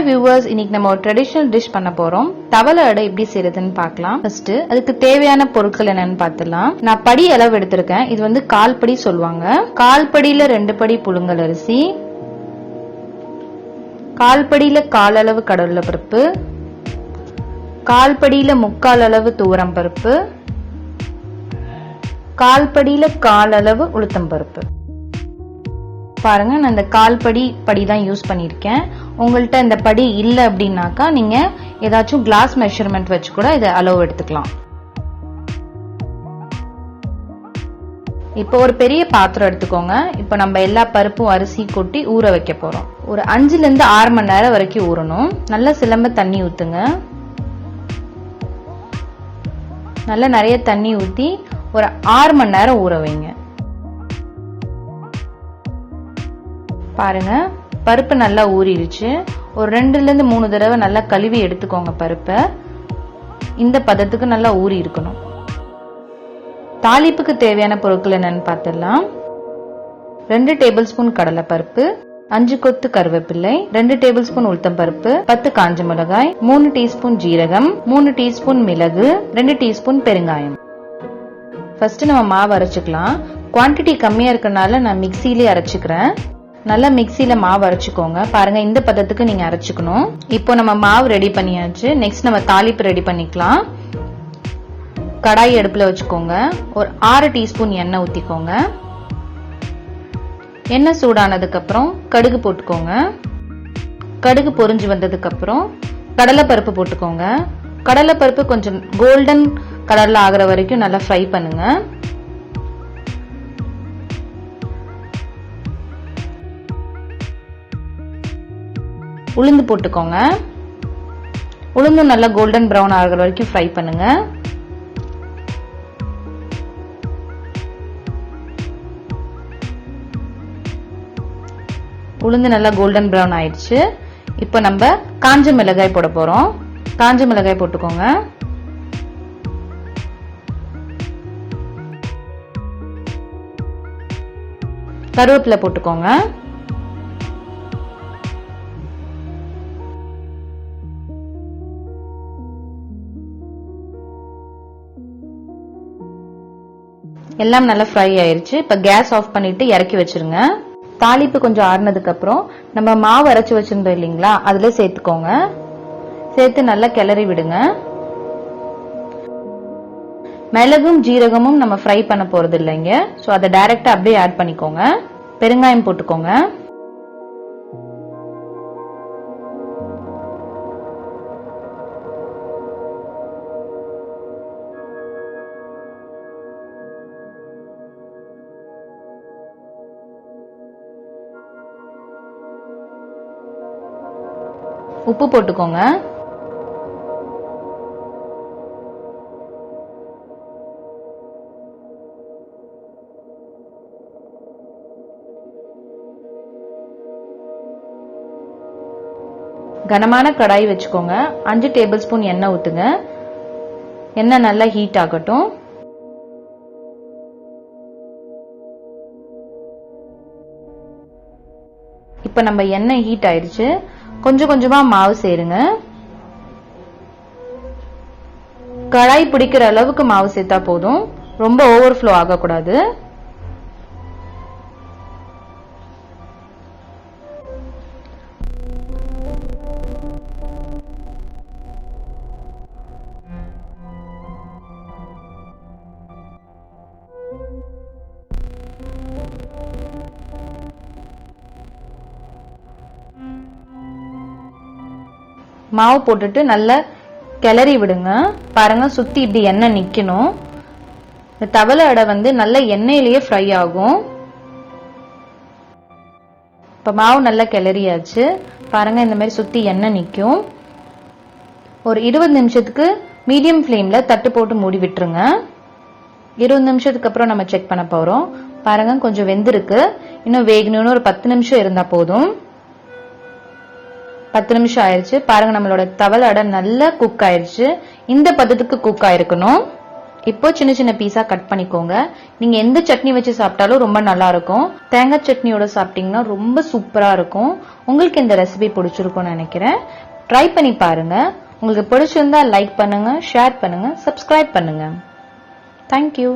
Hi viewers, இன்னைக்கு நம்ம ஒரு ட்ரெடிஷனல் டிஷ் பண்ண போறோம். தவளை அடை எப்படி செய்யறதுன்னு பார்க்கலாம். ஃபர்ஸ்ட் அதுக்கு தேவையான பொருட்கள் என்னன்னு பார்த்துடலாம். நான் படி அளவு எடுத்திருக்கேன். இது வந்து 1/4 படி சொல்லுவாங்க. 1/4 படியில 2 படி புழுங்கல் அரிசி, 1/4 படியில 1/4 அளவு கடலை பருப்பு, 1/4 படியில 3/4 அளவு துவரம் பருப்பு, 1/4 படியில 1/4 அளவு உளுத்தம் பருப்பு. பாருங்க, நான் இந்த 1/4 படி தான் யூஸ் பண்ணிருக்கேன். உங்கள்கிட்ட இந்த படி இல்லை அப்படின்னாக்கா நீங்க ஏதாச்சும் கிளாஸ் மெஷர்மெண்ட் வச்சு கூட இதை அளவு எடுத்துக்கலாம். இப்போ ஒரு பெரிய பாத்திரம் எடுத்துக்கோங்க. இப்போ நம்ம எல்லா பருப்பும் அரிசி கொட்டி ஊற வைக்க போறோம். ஒரு 5 to 6 மணி நேரம் வரைக்கும் ஊறணும். நல்லா சிலம்ப தண்ணி ஊத்துங்க. நல்லா நிறைய தண்ணி ஊத்தி ஒரு 6 மணி நேரம் ஊற வைங்க. பாருங்க, பருப்பு நல்லா ஊறிடுச்சு. ஒரு 2 to 3 தடவை நல்லா கழுவி எடுத்துக்கோங்க. பருப்பை இந்த பதத்துக்கு நல்லா ஊறி இருக்கணும். தாளிப்புக்கு தேவையான பொருட்கள் என்னன்னு பார்த்துடலாம். 2 டேபிள் ஸ்பூன் கடலை பருப்பு, 5 கொத்து கருவேப்பிள்ளை, 2 டேபிள் ஸ்பூன் உளுத்தம் பருப்பு, 10 காஞ்ச மிளகாய், 3 டீஸ்பூன் ஜீரகம், 3 டீஸ்பூன் மிளகு, 2 டீஸ்பூன் பெருங்காயம். ஃபர்ஸ்ட் நம்ம மாவு அரைச்சுக்கலாம். குவான்டிட்டி கம்மியா இருக்கனால நான் மிக்சியிலே அரைச்சுக்கிறேன். நல்லா மிக்சியில மாவு அரைச்சுக்கோங்க. பாருங்க, இந்த பதத்துக்கு நீங்க அரைச்சுக்கணும். இப்போ நம்ம மாவு ரெடி பண்ணியாச்சு. நெக்ஸ்ட் நம்ம தாளிப்பு ரெடி பண்ணிக்கலாம். கடாய் அடுப்புல வச்சுக்கோங்க. ஒரு 6 டீஸ்பூன் எண்ணெய் ஊத்திக்கோங்க. எண்ணெய் சூடானதுக்கு அப்புறம் கடுகு போட்டுக்கோங்க. கடுகு பொரிஞ்சு வந்ததுக்கு அப்புறம் கடலை பருப்பு போட்டுக்கோங்க. கடலை பருப்பு கொஞ்சம் கோல்டன் கலர்ல ஆகிற வரைக்கும் நல்லா ஃப்ரை பண்ணுங்க. உளுந்து போட்டுக்கோங்க. உளுந்து நல்லா கோல்டன் பிரவுன் ஆகிற வரைக்கும் ஃப்ரை பண்ணுங்க. உளுந்து நல்லா கோல்டன் பிரவுன் ஆயிடுச்சு. இப்போ நம்ம காஞ்ச மிளகாய் போட போறோம். காஞ்ச மிளகாய் போட்டுக்கோங்க. கருவேப்பிலை போட்டுக்கோங்க. எல்லாம் நல்லா ஃப்ரை ஆயிருச்சு. இப்ப கேஸ் ஆஃப் பண்ணிட்டு இறக்கி வச்சிருங்க. தாளிப்பு கொஞ்சம் ஆறுனதுக்கு அப்புறம் நம்ம மாவு அரைச்சு வச்சிருந்தோம் இல்லைங்களா, அதுல சேர்த்துக்கோங்க. சேர்த்து நல்லா கிளறி விடுங்க. மிளகும் ஜீரகமும் நம்ம ஃப்ரை பண்ண போறது இல்லைங்க, சோ அதை டைரக்டா அப்படியே ஆட் பண்ணிக்கோங்க. பெருங்காயம் போட்டுக்கோங்க. உப்பு போட்டுக்கோங்க. கனமான கடாய் வச்சுக்கோங்க. 5 டேபிள் ஸ்பூன் எண்ணெய் ஊத்துங்க. எண்ணெய் நல்லா ஹீட் ஆகட்டும். இப்ப நம்ம எண்ணெய் ஹீட் ஆயிடுச்சு. கொஞ்சம் கொஞ்சமா மாவு சேருங்க. கடாய் பிடிக்கிற அளவுக்கு மாவு சேர்த்தா போதும், ரொம்ப ஓவர்ஃப்ளோ ஆகக்கூடாது. மாவு போட்டுட்டு நல்லா கிளறி விடுங்க. பாருங்க, சுத்தி இப்படி எண்ணெய் நிக்கணும். இந்த தவளை அடை வந்து நல்ல எண்ணெயிலேயே ஃப்ரை ஆகும். இப்ப மாவு நல்லா கிளறியாச்சு. பாருங்க, இந்த மாதிரி சுத்தி எண்ணெய் நிக்கும். ஒரு 20 நிமிஷத்துக்கு மீடியம் ஃப்ளேம்ல தட்டு போட்டு மூடி விட்டுருங்க. 20 நிமிஷத்துக்கு அப்புறம் நம்ம செக் பண்ண போறோம். பாருங்க, கொஞ்சம் வெந்திருக்கு. இன்னும் வேகணும்னு ஒரு 10 நிமிஷம் இருந்தா போதும். 10 நிமிஷம் ஆயிடுச்சு. பாருங்க, நம்மளோட தவளை அடை நல்லா குக் ஆயிடுச்சு. இந்த பதத்துக்கு குக் ஆயிருக்கணும். இப்போ சின்ன சின்ன பீஸா கட் பண்ணிக்கோங்க. நீங்க எந்த சட்னி வச்சு சாப்பிட்டாலும் ரொம்ப நல்லா இருக்கும். தேங்காய் சட்னியோட சாப்பிட்டீங்கன்னா ரொம்ப சூப்பரா இருக்கும். உங்களுக்கு இந்த ரெசிபி பிடிச்சிருக்கும்னு நினைக்கிறேன். ட்ரை பண்ணி பாருங்க. உங்களுக்கு பிடிச்சிருந்தா லைக் பண்ணுங்க, ஷேர் பண்ணுங்க, சப்ஸ்கிரைப் பண்ணுங்க. தேங்க்யூ.